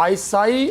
ISI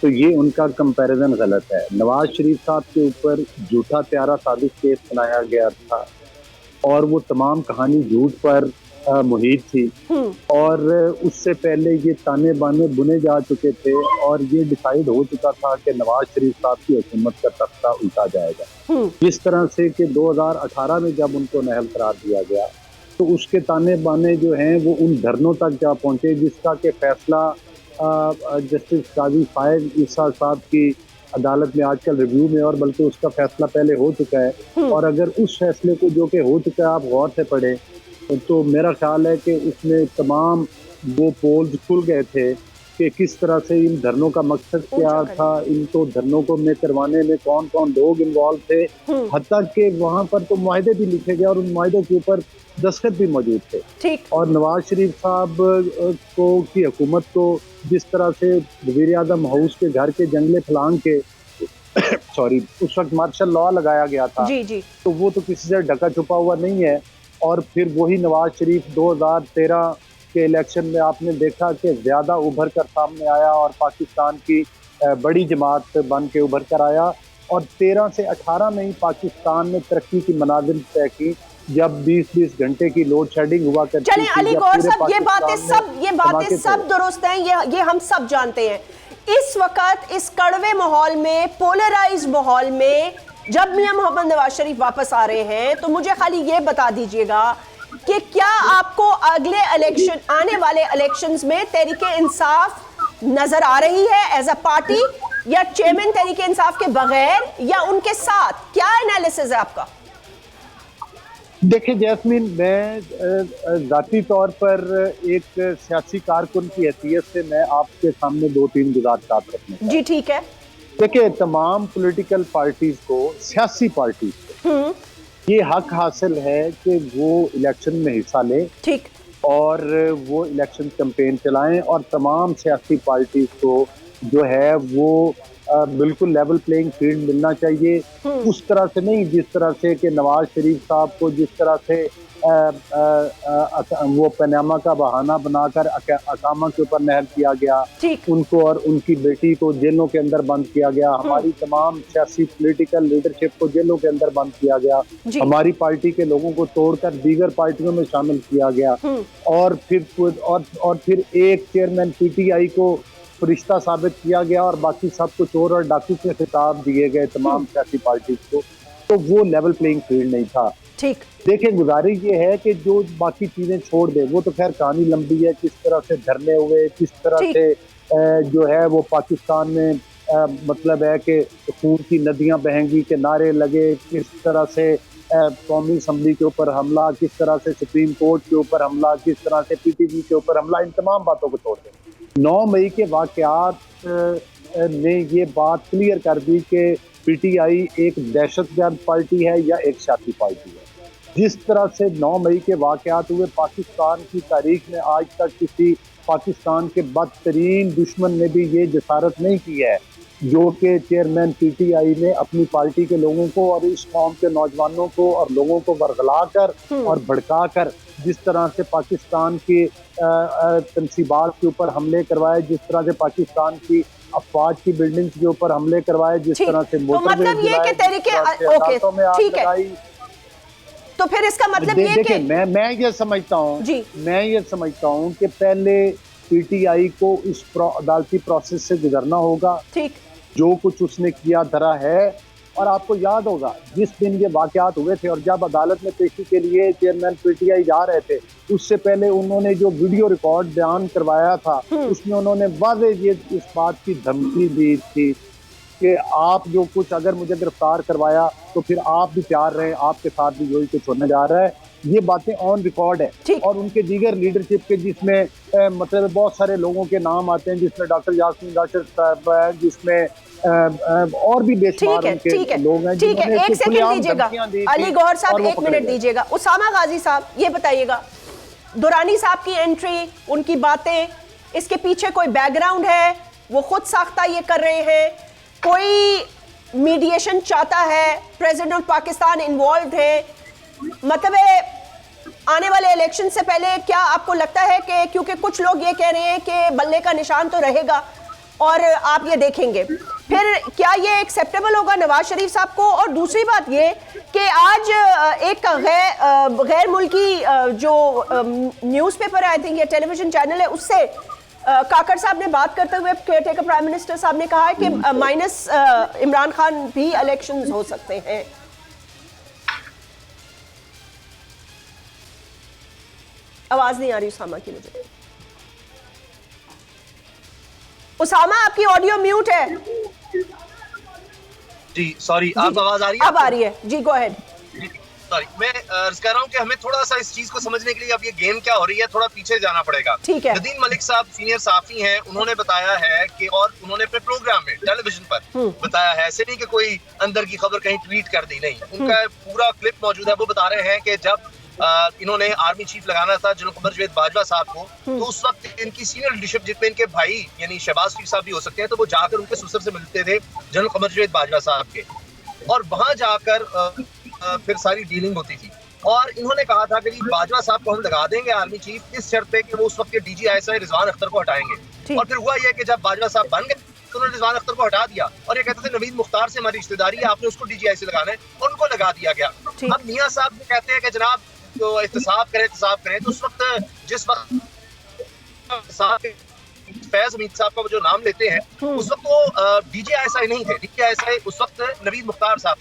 تو یہ ان کا کمپیریزن غلط ہے. نواز شریف صاحب کے اوپر جھوٹا تیارہ سازش کیس بنایا گیا تھا اور وہ تمام کہانی جھوٹ پر محیط تھی, اور اس سے پہلے یہ تانے بانے بنے جا چکے تھے اور یہ ڈیسائیڈ ہو چکا تھا کہ نواز شریف صاحب کی حکومت کا تختہ الٹا جائے گا. جس طرح سے کہ 2018 میں جب ان کو نااہل قرار دیا گیا تو اس کے تانے بانے جو ہیں وہ ان دھرنوں تک جا پہنچے جس کا کہ فیصلہ جسٹس قاضی فائز عیسیٰ صاحب کی عدالت میں آج کل ریویو میں, اور بلکہ اس کا فیصلہ پہلے ہو چکا ہے. اور اگر اس فیصلے کو جو کہ ہو چکا ہے آپ غور سے پڑھیں تو میرا خیال ہے کہ اس میں تمام وہ پولز کھل گئے تھے کہ کس طرح سے ان دھرنوں کا مقصد کیا تھا, ان کو دھرنوں کو میں کروانے میں کون کون لوگ انوالو تھے, حتیٰ کہ وہاں پر تو معاہدے بھی لکھے گئے اور ان معاہدوں کے اوپر دستخط بھی موجود تھے. اور نواز شریف صاحب کو کی حکومت کو جس طرح سے وزیر اعظم ہاؤس کے گھر کے جنگلے پھلانگ کے سوری اس وقت مارشل لاء لگایا گیا تھا, تو وہ تو کسی سے ڈھکا چھپا ہوا نہیں ہے. اور پھر وہی نواز شریف 2013 کے الیکشن میں آپ نے دیکھا کہ زیادہ ابھر کر سامنے آیا اور پاکستان کی بڑی جماعت بن کے ابھر کر آیا, اور 13 سے 18 میں ہی پاکستان نے ترقی کی منازل طے کی جب 20 گھنٹے کی لوڈ شیڈنگ ہوا کرتی تھی. چلیں علی گوہر صاحب یہ باتیں سب درست ہیں, یہ ہم سب جانتے ہیں. اس وقت اس کڑوے ماحول میں, پولرائز ماحول میں جب میاں محمد نواز شریف واپس آ رہے ہیں تو مجھے خالی یہ بتا دیجئے گا کہ کیا آپ کو اگلے الیکشن, آنے والے الیکشنز میں تحریک انصاف نظر آ رہی ہے ایز اے پارٹی, یا چیئرمین تحریک انصاف کے بغیر, یا ان کے ساتھ؟ کیا انالیسز ہے آپ کا؟ دیکھیں جیسمین, میں ذاتی طور پر ایک سیاسی کارکن کی حیثیت سے میں آپ کے سامنے 2-3 گزارشات رکھنا چاہتا ہوں. جی ٹھیک ہے. دیکھیں تمام پولیٹیکل پارٹیز کو, سیاسی پارٹیز کو یہ حق حاصل ہے کہ وہ الیکشن میں حصہ لیں اور وہ الیکشن کمپین چلائیں, اور تمام سیاسی پارٹیز کو جو ہے وہ بالکل لیول پلینگ فیلڈ ملنا چاہیے. اس طرح سے نہیں جس طرح سے کہ نواز شریف صاحب کو جس طرح سے وہ پاناما کا بہانہ بنا کر اقامہ کے اوپر نہل کیا گیا, ان کو اور ان کی بیٹی کو جیلوں کے اندر بند کیا گیا, ہماری تمام سیاسی پولیٹیکل لیڈرشپ کو جیلوں کے اندر بند کیا گیا, ہماری پارٹی کے لوگوں کو توڑ کر دیگر پارٹیوں میں شامل کیا گیا, اور پھر ایک چیئرمین پی ٹی آئی کو فرشتہ ثابت کیا گیا اور باقی سب کو چور اور ڈاکو کے خطاب دیے گئے تمام سیاسی پارٹیز کو, تو وہ لیول پلینگ فیلڈ نہیں تھا. دیکھیں گزارش یہ ہے کہ جو باقی چیزیں چھوڑ دے, وہ تو خیر کہانی لمبی ہے, کس طرح سے دھرنے ہوئے, کس طرح سے جو ہے وہ پاکستان میں مطلب ہے کہ خون کی ندیاں بہیں گی کے نعرے لگے, کس طرح سے قومی اسمبلی کے اوپر حملہ, کس طرح سے سپریم کورٹ کے اوپر حملہ, کس طرح سے پی ٹی وی کے اوپر حملہ, ان تمام باتوں کو چھوڑ دیں. 9 مئی کے واقعات نے یہ بات کلیئر کر دی کہ پی ٹی آئی ایک دہشت گرد پارٹی ہے یا ایک سیاسی پارٹی ہے. جس طرح سے 9 مئی کے واقعات ہوئے, پاکستان کی تاریخ میں آج تک کسی پاکستان کے بدترین دشمن نے بھی یہ جسارت نہیں کی ہے جو کہ چیئرمین پی ٹی آئی نے اپنی پارٹی کے لوگوں کو اور اس قوم کے نوجوانوں کو اور لوگوں کو ورغلا کر اور بھڑکا کر جس طرح سے پاکستان کی تنصیبات کے اوپر حملے کروائے, جس طرح سے پاکستان کی افواج کی بلڈنگز کے اوپر حملے کروائے, جس طرح سے موٹر وے جلائے, تو پھر اس کا مطلب یہ کہ میں یہ سمجھتا ہوں کہ پہلے پی ٹی آئی کو اس عدالتی پروسیس سے گزرنا ہوگا. جو کچھ اس نے کیا دھرا ہے, اور آپ کو یاد ہوگا جس دن یہ واقعات ہوئے تھے اور جب عدالت میں پیشی کے لیے چیئرمین پی ٹی آئی جا رہے تھے, اس سے پہلے انہوں نے جو ویڈیو ریکارڈ بیان کروایا تھا اس میں انہوں نے واضح یہ اس بات کی دھمکی دی تھی کہ آپ جو کچھ اگر مجھے گرفتار کروایا تو پھر آپ بھی تیار رہے, آپ کے ساتھ بھی یہی کچھ ہونے جا رہا ہے. یہ باتیں آن ریکارڈ ہے, اور ان کے دیگر لیڈرشپ کے جس میں مطلب بہت سارے لوگوں کے نام آتے ہیں, جس میں ڈاکٹر یاسمین راشد صاحب ہے, جس میں اور بھی بے شمار ان کے لوگ ہیں. ٹھیک ہے, ایک سیکنڈ دیجیے گا علی گوہر صاحب, 1 منٹ دیجیے گا. اسامہ غازی صاحب یہ بتائیے گا, درانی صاحب کی انٹری, ان کی باتیں, اس کے پیچھے کوئی بیک گراؤنڈ ہے, وہ خود ساختہ یہ کر رہے ہیں, کوئی میڈیشن چاہتا ہے, پریزیڈنٹ آف پاکستان انوالوڈ ہے, مطلب آنے والے الیکشن سے پہلے کیا آپ کو لگتا ہے کہ کیونکہ کچھ لوگ یہ کہہ رہے ہیں کہ بلے کا نشان تو رہے گا, اور آپ یہ دیکھیں گے پھر کیا یہ ایکسیپٹیبل ہوگا نواز شریف صاحب کو؟ اور دوسری بات یہ کہ آج ایک غیر ملکی جو نیوز پیپر ہے، آئی تھنک یہ ٹیلی ویژن چینل ہے، اس سے کاکڑ صاحب نے بات کرتے ہوئے کیئر ٹیکر پرائم منسٹر صاحب نے کہا ہے کہ مائنس عمران خان بھی الیکشنز ہو سکتے ہیں. آواز نہیں آ رہی اسامہ کی مجھے. اسامہ آپ کی آڈیو میوٹ ہے. جی سوری، آپ آواز آ رہی ہے؟ اب آ رہی ہے جی، گو اہیڈ. سوری، میں عرض کر رہا ہوں کہ ہمیں تھوڑا سا اس چیز کو سمجھنے کے لیے اب یہ گیم کیا ہو رہی ہے تھوڑا پیچھے جانا پڑے گا. ٹھیک ہے. ندیم ملک صاحب سینئر صحافی ہیں، انہوں نے بتایا ہے کہ، اور انہوں نے اپنے پروگرام میں ٹیلی ویژن پر بتایا ہے، ایسے نہیں کہ کوئی اندر کی خبر کہیں ٹویٹ کر دی، نہیں، ان کا پورا کلپ موجود ہے. وہ بتا رہے ہیں کہ جب انہوں نے آرمی چیف لگانا تھا جنرل قمر جاوید باجوہ صاحب کو، تو اس وقت ان کی سینئر لیڈرشپ جن میں ان کے بھائی یعنی شہباز شریف صاحب بھی ہو سکتے ہیں، تو وہ جا کر ان کے سسر سے ملتے تھے جنرل قمر جاوید باجوہ صاحب کے، اور وہاں جا کر پھر ساری ڈیلنگ ہوتی تھی. اور انہوں نے کہا تھا کہ باجوہ صاحب کو ہم لگا دیں گے آرمی چیف اس شرط پہ کہ وہ اس وقت کے D G I S I Rizwan Akhtar کو ہٹائیں گے. اور پھر ہوا یہ کہ جب باجوہ صاحب بن گئے تو انہوں نے رضوان اختر کو ہٹا دیا، اور یہ کہتے تھے نوید مختار سے ہماری رشتہ داری ہے، آپ نے اس کو ڈی جی آئی سے لگانا ہے، اور ان کو لگا دیا گیا. اب میاں صاحب بھی کہتے ہیں کہ جناب تو احتساب کریں تو اس وقت جس وقت فیض حمید صاحب کا جو نام لیتے ہیں اس وقت وہ ڈی جی آئی ایس آئی نہیں تھے، ڈی جی آئی ایس آئی اس وقت نوید مختار صاحب،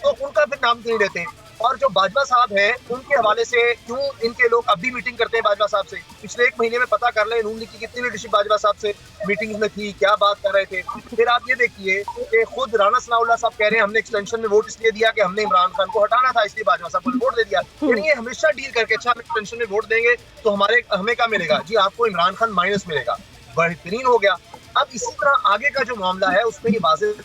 تو ان کا پھر نام کیوں نہیں لیتے. اور جو باجوہ صاحب ہیں ان کے حوالے سے کیوں ان کے لوگ اب بھی میٹنگ کرتے ہیں باجوہ صاحب سے؟ پچھلے ایک مہینے میں پتہ کر لیں نون لیگ کی کتنی لیڈرشپ باجوہ صاحب سے میٹنگ میں تھی، کیا بات کر رہے تھے. پھر آپ یہ دیکھیے کہ خود رانا ثناء اللہ صاحب کہہ رہے ہیں ہم نے ایکسٹینشن میں ووٹ اس لیے دیا کہ ہم نے عمران خان کو ہٹانا تھا، اس لیے باجوہ صاحب کو ووٹ دے دیا. یعنی یہ ہمیشہ ڈیل کر کے اچھا ایکسٹینشن میں ووٹ دیں گے تو ہمیں کیا ملے گا؟ جی آپ کو عمران خان مائنس ملے گا. بہترین ہو گیا. اب اسی طرح آگے کا جو معاملہ ہے اس میں یہ واضح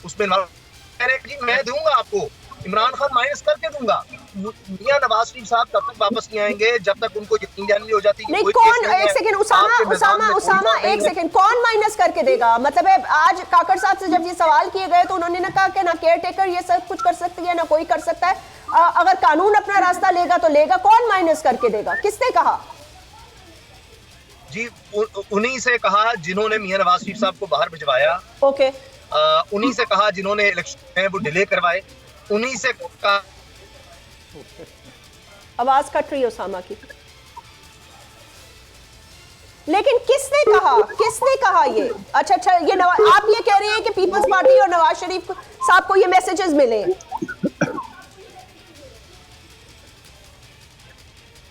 اس میں میں دوں گا آپ کو عمران خان مائنس کر کے دوں گا. میاں نواز شریف صاحب تب تک واپس نہیں آئیں گے جب تک ان کو یقین دہانی ہو جاتی. نہیں کون، ایک سیکنڈ اسامہ ایک سیکنڈ، کون مائنس کر کے دے گا؟ مطلب آج کاکڑ صاحب سے جب یہ سوال کیے گئے تو انہوں نے کہا کہ نہ کیئر ٹیکر یہ سب کچھ کر سکتی ہے نہ کوئی کر سکتا ہے، اگر قانون اپنا راستہ لے گا تو لے گا. کون مائنس کر کے دے گا؟ کس نے کہا؟ جی انہی سے کہا جنہوں نے میاں نواز شریف صاحب کو باہر بھجوایا، اوکے، انہی سے کہا جنہوں نے الیکشن ہیں وہ ڈیلے کروائے، انہی سے کہا. آواز کٹ رہی ہے اسامہ کی. لیکن کس نے کہا یہ؟ اچھا یہ آپ یہ کہہ رہے ہیں کہ پیپلز پارٹی اور نواز شریف صاحب کو یہ میسیجز ملے؟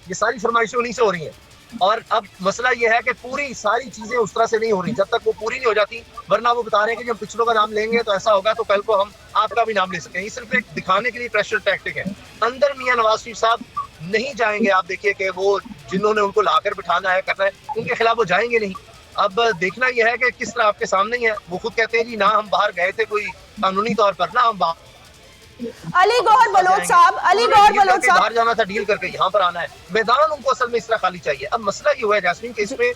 یہ ساری فرمائشیں انہی سے ہو رہی ہیں. اور اب مسئلہ یہ ہے کہ پوری ساری چیزیں اس طرح سے نہیں ہو رہی جب تک وہ پوری نہیں ہو جاتی، ورنہ وہ بتا رہے ہیں کہ جب پچھلوں کا نام لیں گے تو ایسا ہوگا تو کل کو ہم آپ کا بھی نام لے سکیں. یہ صرف ایک دکھانے کے لیے پریشر ٹیکٹک ہے. اندر میاں نواز شریف صاحب نہیں جائیں گے. آپ دیکھیے کہ وہ جنہوں نے ان کو لا کر بٹھانا ہے کرنا ہے ان کے خلاف وہ جائیں گے نہیں. اب دیکھنا یہ ہے کہ کس طرح آپ کے سامنے ہی ہے. وہ خود کہتے ہیں جی نہ ہم باہر گئے تھے کوئی قانونی طور پر، نہ ہم باہر علی گوہر بلوچ صاحب باہر جانا تھا ڈیل کر کے یہاں پر آنا ہے. میدان ان کو اصل میں اس طرح خالی چاہیے. اب مسئلہ یہ ہوا ہے جاسمین کہ اس میں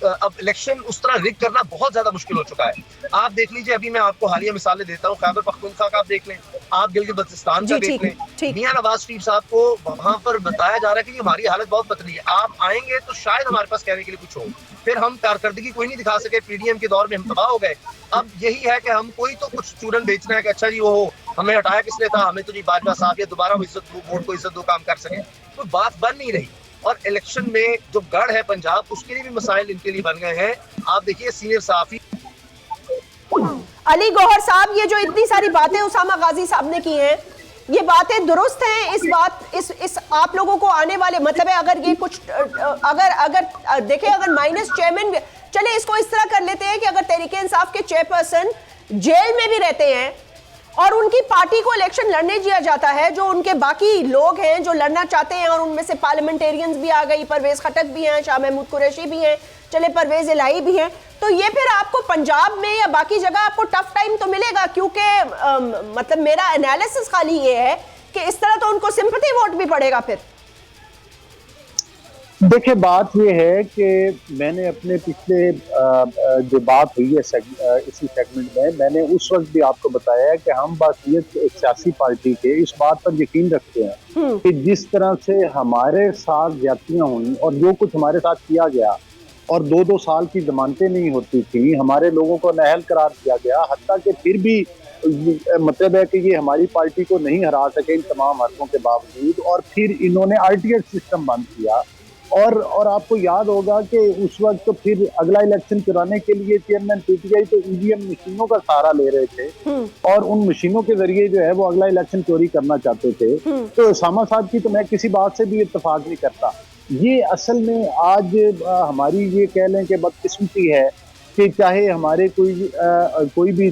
اب الیکشن اس طرح رگ کرنا بہت زیادہ مشکل ہو چکا ہے. آپ دیکھ لیجئے، ابھی میں آپ کو حالیہ مثالیں دیتا ہوں. خیبر پختونخوا کا آپ دیکھ لیں، آپ گلگت بلتستان کا دیکھ لیں. میاں نواز شریف صاحب کو وہاں پر بتایا جا رہا ہے کہ ہماری حالت بہت پتلی ہے، آپ آئیں گے تو شاید ہمارے پاس کہنے کے لیے کچھ ہو. پھر ہم کارکردگی کوئی نہیں دکھا سکے. پی ڈی ایم کے دور میں ہم تباہ ہو گئے. اب یہی ہے کہ ہم کوئی تو کچھ چورن بیچنا ہے کہ اچھا جی وہ ہمیں ہٹایا کس نے تھا، ہمیں تو جی باجوہ صاحب یا دوبارہ ووٹ کو عزت دو کام کر سکیں. کوئی بات بن نہیں رہی. اور الیکشن میں جو گڑھ ہے پنجاب اس کے لیے بھی مسائل ان کے لیے بن گئے ہیں. آپ دیکھیے سینئر صحافی علی گوہر صاحب، یہ جو اتنی ساری باتیں اسامہ غازی صاحب نے کی ہیں یہ باتیں درست ہیں. اس آپ لوگوں کو آنے والے مطلب ہے اگر یہ کچھ اگر دیکھیں اگر مائنس چیئرمین، چلے اس کو اس طرح کر لیتے ہیں کہ اگر تحریک انصاف کے چیئرپرسن جیل میں بھی رہتے ہیں اور ان کی پارٹی کو الیکشن لڑنے دیا جاتا ہے، جو ان کے باقی لوگ ہیں جو لڑنا چاہتے ہیں اور ان میں سے پارلیمنٹیرینز بھی آ گئی، پرویز خٹک بھی ہیں، شاہ محمود قریشی بھی ہیں، چلے پرویز الہی بھی ہیں، تو یہ پھر آپ کو پنجاب میں یا باقی جگہ آپ کو ٹف ٹائم تو ملے گا. کیونکہ مطلب میرا انالیسس خالی یہ ہے کہ اس طرح تو ان کو سمپتھی ووٹ بھی پڑے گا. پھر دیکھیں بات یہ ہے کہ میں نے اپنے پچھلے جو بات ہوئی ہے اسی سیگمنٹ میں نے اس وقت بھی آپ کو بتایا ہے کہ ہم باقیت ایک سیاسی پارٹی کے اس بات پر یقین رکھتے ہیں کہ جس طرح سے ہمارے ساتھ زیادتیاں ہوئیں اور جو کچھ ہمارے ساتھ کیا گیا اور 2-2 سال کی ضمانتیں نہیں ہوتی تھیں، ہمارے لوگوں کو نااہل قرار دیا گیا، حتیٰ کہ پھر بھی مطلب ہے کہ یہ ہماری پارٹی کو نہیں ہرا سکے ان تمام حرفوں کے باوجود، اور پھر انہوں نے RTX سسٹم بند کیا، اور آپ کو یاد ہوگا کہ اس وقت تو پھر اگلا الیکشن کرانے کے لیے چیئرمین PTI تو EVM مشینوں کا سہارا لے رہے تھے اور ان مشینوں کے ذریعے جو ہے وہ اگلا الیکشن چوری کرنا چاہتے تھے۔ تو اسامہ صاحب کی تو میں کسی بات سے بھی اتفاق نہیں کرتا۔ یہ اصل میں آج ہماری یہ کہہ لیں کہ بدقسمتی ہے کہ چاہے ہمارے کوئی بھی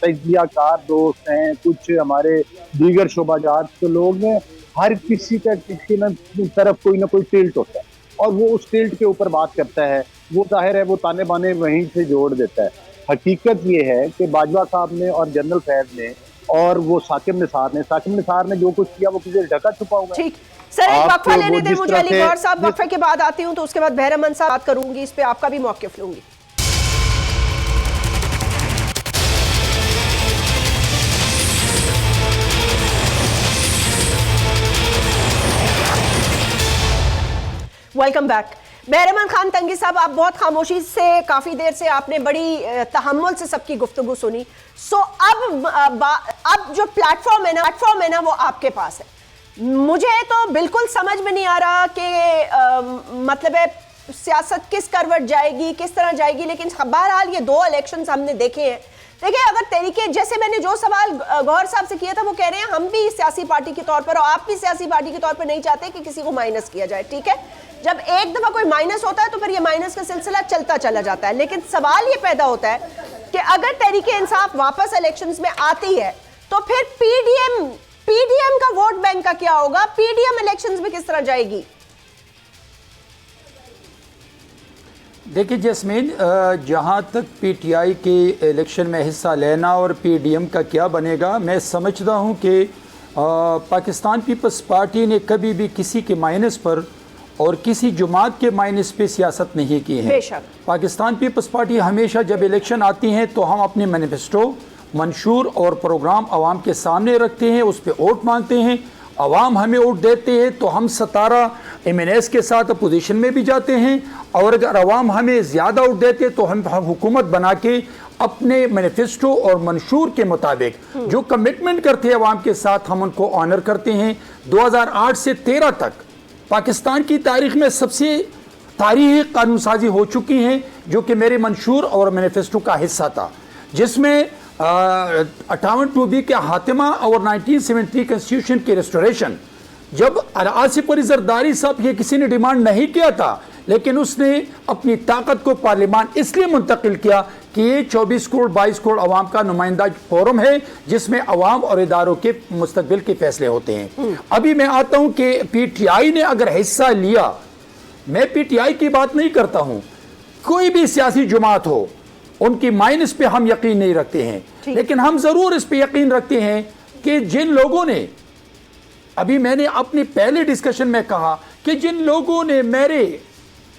تجزیہ کار دوست ہیں، کچھ ہمارے دیگر شعبہ جات کے لوگ ہیں، ہر کسی کا کسی نہ طرف کوئی نہ کوئی ٹلٹ ہوتا ہے اور وہ اس ٹلٹ کے اوپر بات کرتا ہے، وہ ظاہر ہے وہ تانے بانے وہیں سے جوڑ دیتا ہے۔ حقیقت یہ ہے کہ باجوہ صاحب نے اور جنرل فیض نے اور وہ ثاقب نثار نے جو کچھ کیا وہ کسی ڈھکا چھپا ہوا ہے۔ ٹھیک سر، ایک وقفہ لینے دیں مجھے علی گوہر صاحب، وقفے کے بعد آتی ہوں تو اس کے بعد بہرامند صاحب بات کروں گی، اس پہ آپ کا بھی موقف لوں گی۔ Welcome back. بہرامند خان تنگی صاحب، آپ بہت خاموشی سے کافی دیر سے آپ نے بڑی تحمل سے سب کی گفتگو سنی، سو اب جو پلیٹ فارم ہے نا وہ آپ کے پاس ہے۔ مجھے تو بالکل سمجھ میں نہیں آ رہا کہ مطلب ہے سیاست کس کروٹ جائے گی، کس طرح جائے گی، لیکن بہرحال یہ 2 الیکشنز ہم نے دیکھے ہیں۔ دیکھیں، اگر طریقے جیسے میں نے جو سوال گوہر صاحب سے کیا تھا وہ کہہ رہے ہیں ہم بھی سیاسی پارٹی کے طور پر اور آپ بھی سیاسی پارٹی کے طور پر نہیں چاہتے کہ کسی کو مائنس کیا جائے، ٹھیک ہے؟ جب ایک دفعہ کوئی مائنس ہوتا ہے تو پھر یہ مائنس کا سلسلہ چلتا چلا جاتا ہے، لیکن سوال یہ پیدا ہوتا ہے کہ اگر تحریک انصاف واپس الیکشنز میں آتی ہے تو پھر پی ڈی ایم کا ووٹ بینک کا کیا ہوگا؟ پی ڈی ایم الیکشنز میں کس طرح جائے گی؟ دیکھیں جیسمین، جہاں تک PTI کے الیکشن میں حصہ لینا اور PDM کا کیا بنے گا، میں سمجھتا ہوں کہ پاکستان پیپلز پارٹی نے کبھی بھی کسی کے مائنس پر اور کسی جماعت کے مائنس پہ سیاست نہیں کی ہے۔ بے شک پاکستان پیپلز پارٹی ہمیشہ جب الیکشن آتی ہیں تو ہم اپنے مینیفیسٹو، منشور اور پروگرام عوام کے سامنے رکھتے ہیں، اس پہ ووٹ مانگتے ہیں، عوام ہمیں ووٹ دیتے ہیں تو ہم 17 MNAs کے ساتھ اپوزیشن میں بھی جاتے ہیں، اور اگر عوام ہمیں زیادہ ووٹ دیتے تو ہم حکومت بنا کے اپنے مینیفیسٹو اور منشور کے مطابق جو کمٹمنٹ کرتے ہیں عوام کے ساتھ ہم ان کو آنر کرتے ہیں۔ 2008 سے 13 تک پاکستان کی تاریخ میں سب سے تاریخی قانون سازی ہو چکی ہیں جو کہ میرے منشور اور مینیفیسٹو کا حصہ تھا، جس میں 58(2)B کا خاتمہ اور 1973 کنسٹیٹیوشن کی ریسٹوریشن۔ جب آصف علی زرداری صاحب یہ کسی نے ڈیمانڈ نہیں کیا تھا، لیکن اس نے اپنی طاقت کو پارلیمان اس لیے منتقل کیا کہ یہ 24 کروڑ 22 کروڑ عوام کا نمائندہ فورم ہے جس میں عوام اور اداروں کے مستقبل کے فیصلے ہوتے ہیں۔ ابھی میں آتا ہوں کہ PTI نے اگر حصہ لیا، میں PTI کی بات نہیں کرتا ہوں، کوئی بھی سیاسی جماعت ہو، ان کی مائنس پہ ہم یقین نہیں رکھتے ہیں، لیکن ہم ضرور اس پہ یقین رکھتے ہیں کہ جن لوگوں نے، ابھی میں نے اپنی پہلے ڈسکشن میں کہا کہ جن لوگوں نے میرے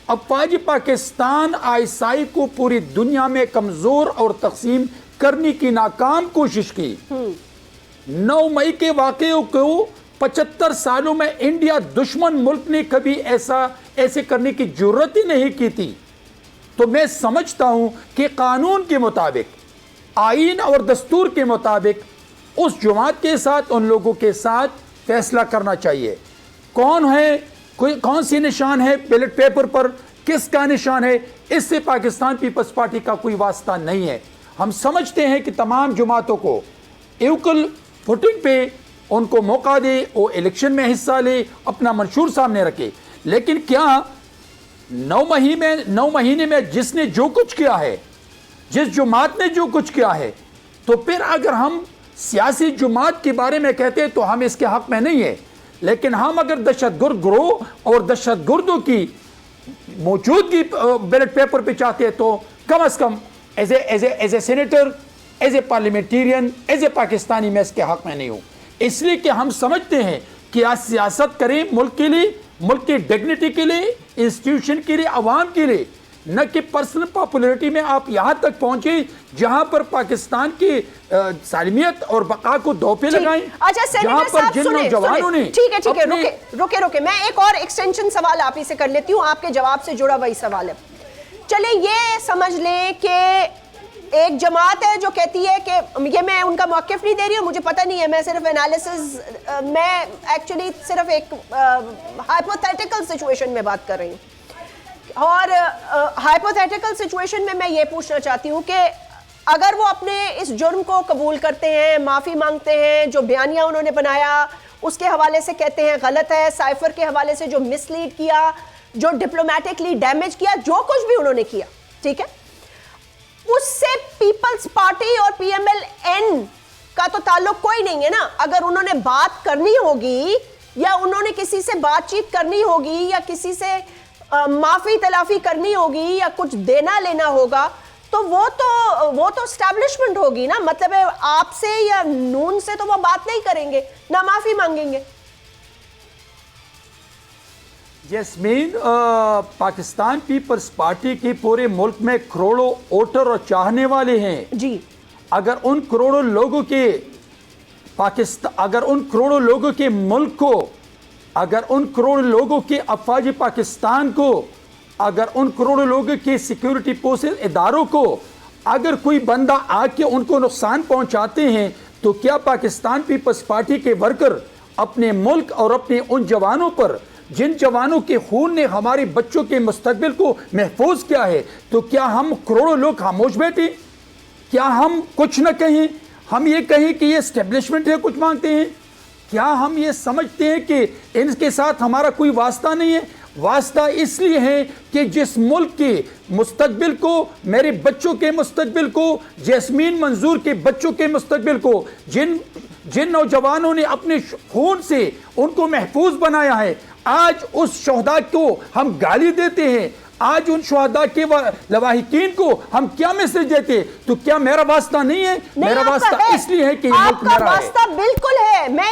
افواج پاکستان ISI کو پوری دنیا میں کمزور اور تقسیم کرنے کی ناکام کوشش کی، 9 مئی کے واقعوں کو 75 سالوں میں انڈیا دشمن ملک نے کبھی ایسے کرنے کی جرات ہی نہیں کی تھی، تو میں سمجھتا ہوں کہ قانون کے مطابق، آئین اور دستور کے مطابق اس جماعت کے ساتھ، ان لوگوں کے ساتھ فیصلہ کرنا چاہیے۔ کون ہے، کون سی نشان ہے بیلٹ پیپر پر، کس کا نشان ہے، اس سے پاکستان پیپلز پارٹی کا کوئی واسطہ نہیں ہے۔ ہم سمجھتے ہیں کہ تمام جماعتوں کو ایکول فوٹنگ پہ ان کو موقع دے، وہ الیکشن میں حصہ لے، اپنا منشور سامنے رکھے، لیکن کیا 9 مہینے میں جس نے جو کچھ کیا ہے، جس جماعت نے جو کچھ کیا ہے، تو پھر اگر ہم سیاسی جماعت کے بارے میں کہتے ہیں تو ہم اس کے حق میں نہیں ہیں، لیکن ہم اگر دہشت گرد گروہ اور دہشت گردوں کی موجودگی بیلٹ پیپر پہ چاہتے ہیں تو کم از کم as a senator, as a parliamentarian, as a Pakistani میں اس کے حق میں نہیں ہوں، اس لیے کہ ہم سمجھتے ہیں کہ آج سیاست کریں ملک کے لیے، ملک کی ڈگنیٹی کے لیے، انسٹیٹیوشن کے لیے، عوام کے لیے، نہ کہ پرسنل پاپولرٹی میں آپ یہاں تک پہنچے جہاں پر پاکستان کی سالمیت اور بقا کو دو پہ لگائیں. اچھا جہاں سینیٹر پر صاحب جن نوجوانوں نے ٹھیک ہے رکے میں ایک اور ایکسٹینشن سوال آپ ہی سے کر لیتی ہوں, آپ کے جواب سے جڑا وہی سوال ہے. چلیں یہ سمجھ لیں کہ ایک جماعت ہے جو کہتی ہے کہ یہ میں ان کا موقف نہیں دے رہی ہوں, مجھے پتہ نہیں ہے, میں صرف انالیسز, میں ایکچولی صرف ایک ہائپوتھیٹیکل سچویشن میں بات کر رہی ہوں, اور ہائپوتھیٹیکل سچویشن میں یہ پوچھنا چاہتی ہوں کہ اگر وہ اپنے اس جرم کو قبول کرتے ہیں, معافی مانگتے ہیں, جو بیانیہ انہوں نے بنایا اس کے حوالے سے کہتے ہیں غلط ہے, سائفر کے حوالے سے جو مس لیڈ کیا, جو ڈپلومیٹکلی ڈیمیج کیا, جو کچھ بھی انہوں نے کیا, ٹھیک ہے, اس سے پیپلز پارٹی اور پی ایم ایل این کا تو تعلق کوئی نہیں ہے نا. اگر انہوں نے بات کرنی ہوگی یا انہوں نے کسی سے بات چیت کرنی ہوگی یا کسی سے معافی تلافی کرنی ہوگی یا کچھ دینا لینا ہوگا تو وہ تو اسٹیبلشمنٹ ہوگی نا. مطلب ہے آپ سے یا نون سے تو وہ بات نہیں کریں گے, نہ معافی مانگیں گے. جیسمین, پاکستان پیپلز پارٹی کی پورے ملک میں کروڑوں ووٹر اور چاہنے والے ہیں جی. اگر ان کروڑوں لوگوں کے ملک کو, اگر ان کروڑوں لوگوں کے افواج پاکستان کو, اگر ان کروڑوں لوگوں کے سیکیورٹی فورسز اداروں کو اگر کوئی بندہ آ کے ان کو نقصان پہنچاتے ہیں تو کیا پاکستان پیپلز پارٹی کے ورکر اپنے ملک اور اپنے ان جوانوں پر, جن جوانوں کے خون نے ہمارے بچوں کے مستقبل کو محفوظ کیا ہے, تو کیا ہم کروڑوں لوگ خاموش بیٹھیں؟ کیا ہم کچھ نہ کہیں؟ ہم یہ کہیں کہ یہ اسٹیبلشمنٹ ہے کچھ مانگتے ہیں؟ کیا ہم یہ سمجھتے ہیں کہ ان کے ساتھ ہمارا کوئی واسطہ نہیں ہے؟ واسطہ اس لیے ہے کہ جس ملک کے مستقبل کو, میرے بچوں کے مستقبل کو, جیسمین منظور کے بچوں کے مستقبل کو, جن نوجوانوں نے اپنے خون سے ان کو محفوظ بنایا ہے, آج اس شہداء کو ہم گالی دیتے ہیں, آج ان شہداء کے لواحقین کو ہم کیا میسج دیتے, تو کیا میرا واسطہ نہیں ہے؟ میرا واسطہ اس لیے ہے کہ یہ ملک میرا ہے. آپ کا واسطہ بالکل ہے, میں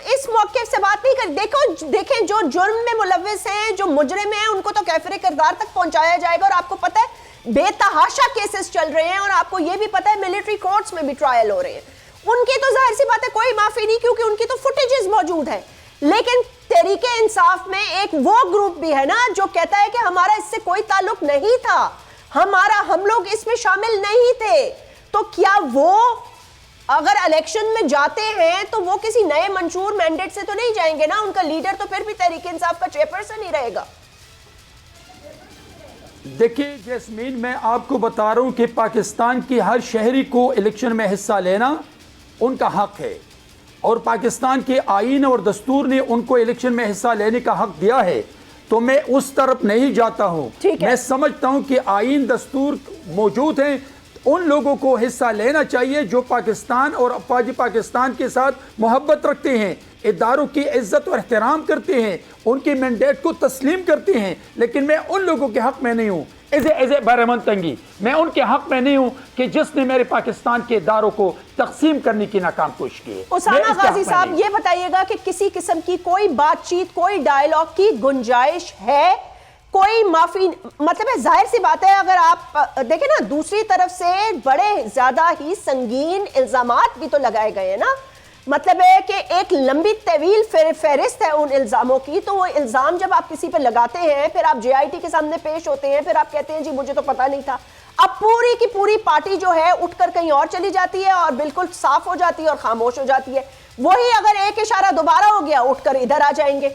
اس موقف سے بات نہیں کر. دیکھیں جو جرم میں ملوث ہیں, جو مجرم ہیں, ان کو تو کیفر کردار تک پہنچایا جائے گا, اور آپ کو پتہ ہے بے تحاشا کیسز چل رہے ہیں, اور آپ کو یہ بھی پتہ ہے ملٹری کورٹس میں بھی ٹرائل ہو رہے ہیں. ان کی تو ظاہر سی بات ہے کوئی معافی نہیں, کیونکہ ان کی تو فوٹیجز موجود ہیں. لیکن تحریک انصاف میں ایک وہ گروپ بھی ہے نا جو کہتا ہے کہ ہمارا اس سے کوئی تعلق نہیں تھا, ہم لوگ اس میں شامل نہیں تھے. تو کیا وہ اگر الیکشن میں جاتے ہیں تو وہ کسی نئے منشور مینڈیٹ سے تو نہیں جائیں گے نا, ان کا لیڈر تو پھر بھی تحریک انصاف کا چیئرپرسن ہی رہے گا. دیکھیں جیسمین, میں آپ کو بتا رہا ہوں کہ پاکستان کی ہر شہری کو الیکشن میں حصہ لینا ان کا حق ہے, اور پاکستان کے آئین اور دستور نے ان کو الیکشن میں حصہ لینے کا حق دیا ہے. تو میں اس طرف نہیں جاتا ہوں, میں سمجھتا ہوں کہ آئین دستور موجود ہیں, ان لوگوں کو حصہ لینا چاہیے جو پاکستان اور افواج پاکستان کے ساتھ محبت رکھتے ہیں, اداروں کی عزت اور احترام کرتے ہیں, ان کے مینڈیٹ کو تسلیم کرتے ہیں. لیکن میں ان لوگوں کے حق میں نہیں ہوں, ایزے بہرمند تنگی, میں ان کے حق میں نہیں ہوں کہ جس نے میرے پاکستان کے اداروں کو تقسیم کرنے کی ناکام کوشش کی ہے. اسامہ غازی صاحب یہ بتائیے گا کہ کسی قسم کی کوئی بات چیت, کوئی ڈائیلاگ کی گنجائش ہے, کوئی معافی, مطلب ہے ظاہر سی بات ہے اگر آپ دیکھیں نا دوسری طرف سے بڑے زیادہ ہی سنگین الزامات بھی تو لگائے گئے ہیں نا. مطلب ہے کہ ایک لمبی طویل فہرست ہے ان الزاموں کی, تو وہ الزام جب آپ کسی پہ لگاتے ہیں, پھر آپ جے آئی ٹی کے سامنے پیش ہوتے ہیں, پھر آپ کہتے ہیں جی مجھے تو پتہ نہیں تھا. اب پوری کی پوری پارٹی جو ہے اٹھ کر کہیں اور چلی جاتی ہے اور بالکل صاف ہو جاتی ہے اور خاموش ہو جاتی ہے. وہی اگر ایک اشارہ دوبارہ ہو گیا اٹھ کر ادھر آ جائیں گے.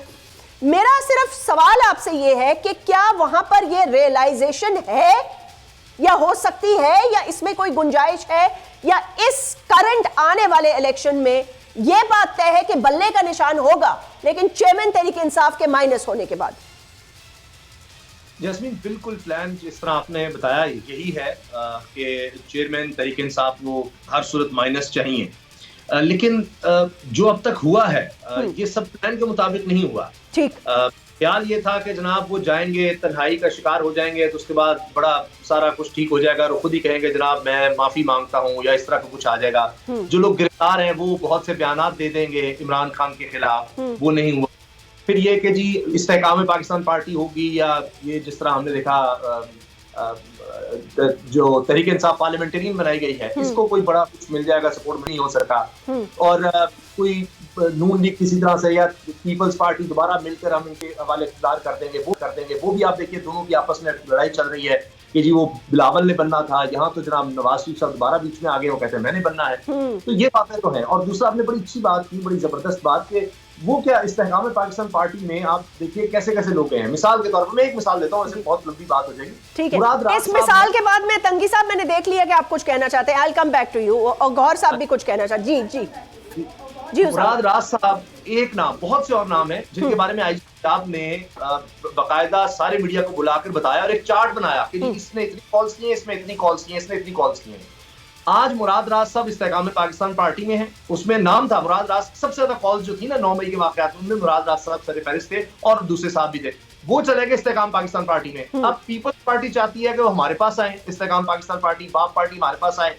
میرا صرف سوال آپ سے یہ ہے کہ کیا وہاں پر یہ ریئلائزیشن ہے یا ہو سکتی ہے, یا اس میں کوئی گنجائش ہے, یا اس کرنٹ آنے والے الیکشن میں یہ بات طے ہے کہ بلے کا نشان ہوگا لیکن چیئرمین تحریک انصاف کے مائنس ہونے کے بعد؟ جیسمین بالکل پلان جس طرح آپ نے بتایا یہی ہے کہ چیئرمین تحریک انصاف وہ ہر صورت مائنس چاہیے, لیکن جو اب تک ہوا ہے یہ سب پلان کے مطابق نہیں ہوا. ٹھیک, خیال یہ تھا کہ جناب وہ جائیں گے, تنہائی کا شکار ہو جائیں گے, تو اس کے بعد بڑا سارا کچھ ٹھیک ہو جائے گا, اور خود ہی کہیں گے جناب میں معافی مانگتا ہوں, یا اس طرح کا کچھ آ جائے گا. جو لوگ گرفتار ہیں وہ بہت سے بیانات دے دیں گے عمران خان کے خلاف, وہ نہیں ہوا. پھر یہ کہ جی استحکام پاکستان پارٹی ہوگی, یا یہ جس طرح ہم نے دیکھا جو تحریک انصاف پارلیمنٹرین بنائی گئی ہے اس کو کوئی بڑا کچھ مل جائے گا سپورٹ نہیں ہو سکتا, اور کوئی نون لیگ کسی طرح سے یا پیپلز پارٹی دوبارہ مل کر ہم ان کے حوالے اقتدار کر دیں گے, وہ بھی آپ دیکھیے دونوں کی آپس میں لڑائی چل رہی ہے کہ جی وہ بلاول نے بننا تھا, یہاں تو جناب نواز شریف صاحب دوبارہ بیچ میں آگے وہ کہتے ہیں میں نے بننا ہے. تو یہ باتیں تو ہیں. اور دوسرا آپ نے بڑی اچھی بات کی, بڑی زبردست بات کہ وہ کیا استحکام پاکستان پارٹی میں آپ دیکھیے کیسے کیسے لوگ ہیں. مثال کے طور پر میں ایک مثال دیتا ہوں, ایسے بہت لمبی بات ہو جائے گی. ٹھیک ہے, اس مثال کے بعد میں تنگی صاحب میں نے دیکھ لیا کہ آپ کچھ کہنا چاہتے ہیں. I'll come back to you. اور گوہر صاحب بھی کچھ کہنا چاہتے ہیں. جی مراد راز صاحب ایک نام, بہت سے اور نام ہیں جن کے بارے میں آئی جی صاحب نے باقاعدہ سارے میڈیا کو بلا کر بتایا اور ایک چارٹ بنایا کہ اس نے اتنی کالز کی ہیں, اس میں اتنی کالز کی ہیں, اس نے اتنی کالز کی ہیں. آج مراد راز صاحب استحکام پاکستان پارٹی میں ہیں, اس میں نام تھا مراد راز. سب سے زیادہ کالز جو تھی نا 9 مئی کے واقعات ان میں مراد راز صاحب سر فہرست تھے اور دوسرے صاحب بھی تھے. وہ چلے گئے استحکام پاکستان پارٹی میں. اب پیپلز پارٹی چاہتی ہے کہ وہ ہمارے پاس آئیں, استحکام پاکستان پارٹی باپ پارٹی ہمارے پاس آئے,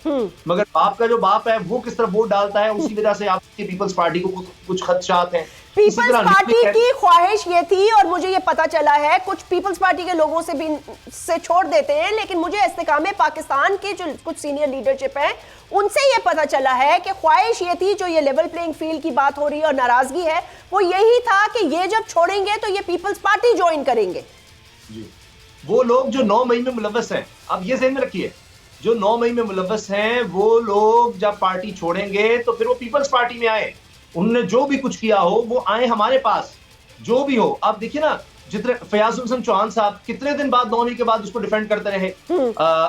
مگر باپ کا جو باپ ہے وہ کس طرح ووٹ ڈالتا ہے, اسی وجہ سے آپ کی پیپلز پارٹی کو کچھ خدشات ہیں. پیپلز پارٹی کی خواہش یہ تھی, اور مجھے یہ پتا چلا ہے کچھ پیپلز پارٹی کے لوگوں سے بھی سے چھوڑ دیتے ہیں, لیکن مجھے استحکام پاکستان کے جو کچھ سینئر لیڈرشپ ہے ان سے یہ پتا چلا ہے کہ خواہش یہ تھی, جو یہ لیول پلینگ فیلڈ کی بات ہو رہی ہے اور ناراضگی ہے, وہ یہی تھا کہ یہ جب چھوڑیں گے تو یہ پیپلز پارٹی جوائن کریں گے. وہ لوگ جو 9 مئی میں ملوث ہیں, اب یہ ذہن میں رکھیے, جو 9 مئی میں ملوث ہیں وہ لوگ جب پارٹی چھوڑیں گے تو پھر وہ پیپلز پارٹی میں آئے. انہوں نے جو بھی کچھ کیا ہو وہ آئے ہمارے پاس, جو بھی ہو. آپ دیکھیے نا جتنے فیاض الحسن چوہان صاحب کتنے دن بعد 9 مئی کے بعد اس کو ڈیفینڈ کرتے رہے.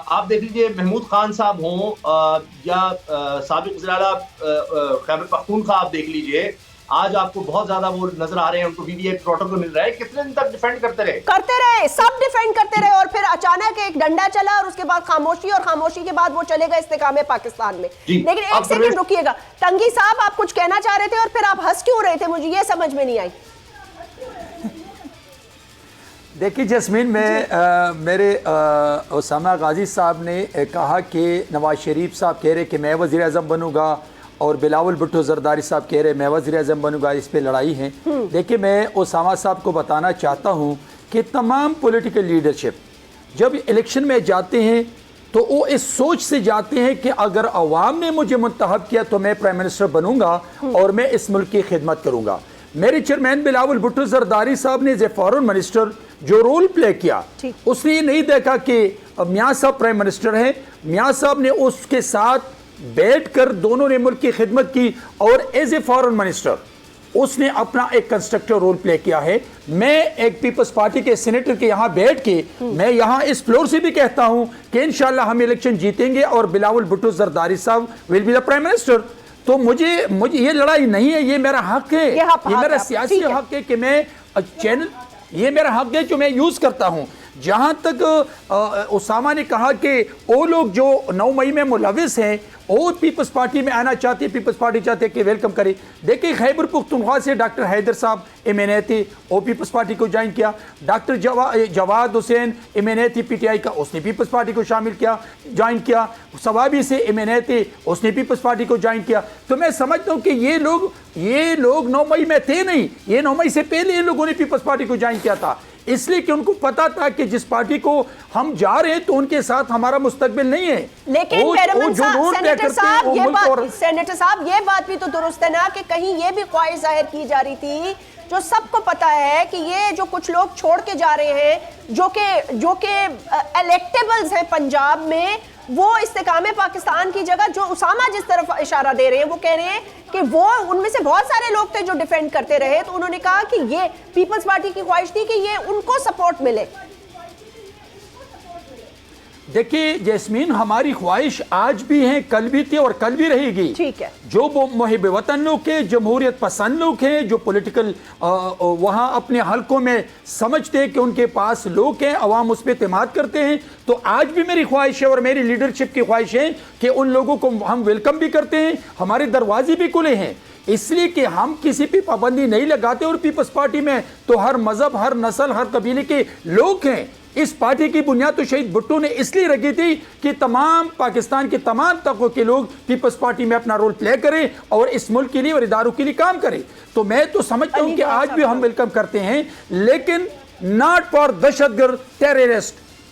آپ دیکھ لیجئے محمود خان صاحب ہوں یا سابق وزیر اعلیٰ خیبر پختونخوا, آپ دیکھ لیجئے آج آپ کو بہت زیادہ وہ نظر آ رہے ہیں, ان کو وی وی آئی پروٹوکول مل رہا ہے. کتنے دن تک ڈیفینڈ کرتے رہے, سب ڈیفینڈ کرتے رہے, اور پھر اچانک ایک ڈنڈا چلا اور اس کے بعد خاموشی, اور خاموشی کے بعد وہ چلے گئے استحکام پاکستان میں. لیکن ایک سیکنڈ رکیے گا, تنگی صاحب آپ کچھ کہنا چاہ رہے تھے اور پھر آپ ہنس کیوں رہے تھے, مجھے یہ سمجھ میں نہیں آئی. دیکھیے جسمین, میں میرے اسامہ غازی صاحب نے کہا کہ نواز شریف صاحب کہہ رہے کہ میں وزیر اعظم بنوں گا, اور بلاول بھٹو زرداری صاحب کہہ رہے میں وزیر اعظم بنوں گا, اس پہ لڑائی ہے. دیکھیں میں اسامہ صاحب کو بتانا چاہتا ہوں کہ تمام پولیٹیکل لیڈرشپ جب الیکشن میں جاتے ہیں تو وہ اس سوچ سے جاتے ہیں کہ اگر عوام نے مجھے منتخب کیا تو میں پرائم منسٹر بنوں گا اور میں اس ملک کی خدمت کروں گا. میرے چیئرمین بلاول بھٹو زرداری صاحب نے ایز اے فارن منسٹر جو رول پلے کیا, اس نے یہ نہیں دیکھا کہ میاں صاحب پرائم منسٹر ہیں, میاں صاحب نے اس کے ساتھ بیٹھ کر دونوں نے ملک کی خدمت کی, اور ایز اے فارن منسٹر اس نے اپنا ایک کنسٹرکٹیو رول پلے کیا ہے. میں ایک پیپلز پارٹی کے سینیٹر کے یہاں بیٹھ کے میں یہاں اس فلور سے بھی کہتا ہوں کہ انشاءاللہ ہم الیکشن جیتیں گے اور بلاول بھٹو زرداری صاحب will be the prime minister. تو مجھے یہ لڑائی نہیں ہے, یہ میرا حق ہے, یہ میرا سیاسی حق ہے کہ میں چینل, یہ میرا حق ہے جو میں یوز کرتا ہوں. جہاں تک اسامہ نے کہا کہ وہ لوگ جو 9 مئی میں ملوث ہیں وہ پیپلز پارٹی میں آنا چاہتے ہیں, پیپلز پارٹی چاہتے ہیں کہ ویلکم کرے. دیکھیں خیبر پختونخوا سے ڈاکٹر حیدر صاحب ایم این اے تھے, وہ پیپلز پارٹی کو جوائن کیا. ڈاکٹر جواد حسین ایم این اے تھی پی ٹی آئی کا, اس نے پیپلز پارٹی کو شامل کیا, جوائن کیا. ثوابی سے ایم این اے تھے, اس نے پیپلز پارٹی کو جوائن کیا. تو میں سمجھتا ہوں کہ یہ لوگ 9 مئی میں تھے نہیں, یہ 9 مئی سے پہلے ان لوگوں نے پیپلز پارٹی کو جوائن کیا تھا, اس لیے کہ ان کو پتا تھا کہ جس پارٹی کو ہم جا رہے ہیں تو ان کے ساتھ ہمارا مستقبل نہیں ہے. لیکن سینیٹر صاحب یہ بات بھی تو درست ہے نا کہ کہیں یہ بھی خواہش ظاہر کی جا رہی تھی, جو سب کو پتا ہے کہ یہ جو کچھ لوگ چھوڑ کے جا رہے ہیں جو کہ الیکٹیبلز ہیں پنجاب میں, وہ استحکام پاکستان کی جگہ جو اسامہ جس طرف اشارہ دے رہے ہیں وہ کہہ رہے ہیں کہ وہ ان میں سے بہت سارے لوگ تھے جو ڈیفینڈ کرتے رہے, تو انہوں نے کہا کہ یہ پیپلز پارٹی کی خواہش تھی کہ یہ ان کو سپورٹ ملے. دیکھیے جیسمین, ہماری خواہش آج بھی ہیں, کل بھی تھی اور کل بھی رہے گی. ٹھیک ہے, جو محب وطن لوگ ہیں, جمہوریت پسند لوگ ہیں, جو پولیٹیکل وہاں اپنے حلقوں میں سمجھتے ہیں کہ ان کے پاس لوگ ہیں, عوام اس پہ اعتماد کرتے ہیں, تو آج بھی میری خواہش ہے اور میری لیڈرشپ کی خواہش ہے کہ ان لوگوں کو ہم ویلکم بھی کرتے ہیں, ہمارے دروازے بھی کھلے ہیں. اس لیے کہ ہم کسی پہ پابندی نہیں لگاتے, اور پیپلز پارٹی میں تو ہر مذہب, ہر نسل, ہر قبیلے کے لوگ ہیں. اس پارٹی کی بنیاد تو شہید بھٹو نے اس لیے رکھی تھی کہ تمام پاکستان کے تمام طبقوں کے لوگ پیپلز پارٹی میں اپنا رول پلے کریں اور اس ملک کے لیے اور اداروں کے لیے کام کریں. تو میں تو سمجھتا ہوں کہ آج بھی ہم ویلکم کرتے ہیں, لیکن ناٹ فار دہشت گرد ٹیررسٹ.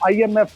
IMF